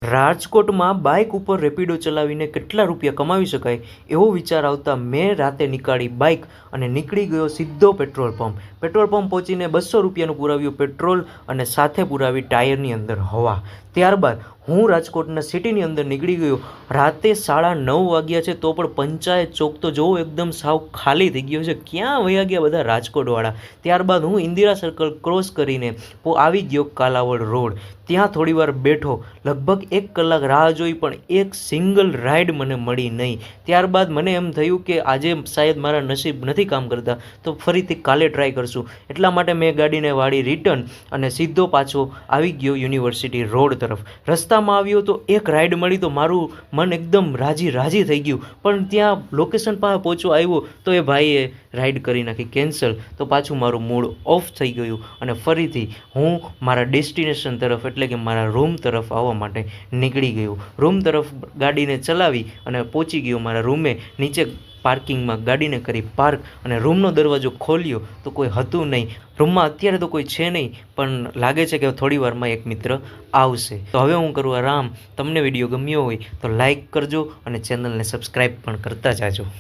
રાજકોટમાં બાઇક ઉપર રેપિડો ચલાવીને કેટલા રૂપિયા કમાવી શકાય એવો વિચાર આવતા મેં રાતે નીકાળી બાઇક અને નીકળી ગયો સીધો પેટ્રોલ પંપ. પેટ્રોલ પંપ પહોંચીને 200 રૂપિયાનું પુરાવ્યું પેટ્રોલ અને સાથે પુરાવી ટાયરની અંદર હવા. ત્યારબાદ હું રાજકોટના સિટીની અંદર નીકળી ગયો. રાતે 9:30 વાગ્યા છે તો પણ પંચાયત ચોક તો જોવો એકદમ સાવ ખાલી થઈ ગયો છે. ક્યાં વયા ગયા બધા રાજકોટવાળા. ત્યારબાદ હું ઇન્દિરા સર્કલ ક્રોસ કરીને આવી ગયો કાલાવડ રોડ. ત્યાં થોડીવાર બેઠો. લગભગ 1 કલાક રાહ જોઈ પણ એક સિંગલ રાઈડ મને મળી નહીં. ત્યારબાદ મને એમ થયું કે આજે શાયદ મારા નસીબ નથી કામ કરતા, તો ફરીથી કાલે ટ્રાય કરશું. એટલા માટે મેં ગાડીને વાળી રિટર્ન અને સીધો પાછો આવી ગયો યુનિવર્સિટી રોડ તરફ. રસ્તામાં આવ્યો તો એક રાઈડ મળી તો મારું મન એકદમ રાજી થઈ ગયું. પણ ત્યાં લોકેશન પાસે પહોંચવા આવ્યો તો એ ભાઈએ રાઈડ કરી નાખી કેન્સલ. તો પાછું મારું મૂડ ઓફ થઈ ગયું અને ફરીથી હું મારા ડેસ્ટિનેશન તરફ એટલે કે મારા રૂમ તરફ આવવા માટે નીકળી ગયો. રૂમ તરફ ગાડીને ચલાવી અને પહોંચી ગયો મારા રૂમે. નીચે પાર્કિંગમાં ગાડીને કરી પાર્ક અને રૂમનો દરવાજો ખોલ્યો તો કોઈ હતું નહીં. રૂમમાં અત્યારે તો કોઈ છે નહીં, પણ લાગે છે કે થોડી વારમાં એક મિત્ર આવશે. તો હવે હું કરું આરામ. તમને વિડીયો ગમ્યો હોય તો લાઈક કરજો અને ચેનલને સબસ્ક્રાઈબ પણ કરતા જાજો.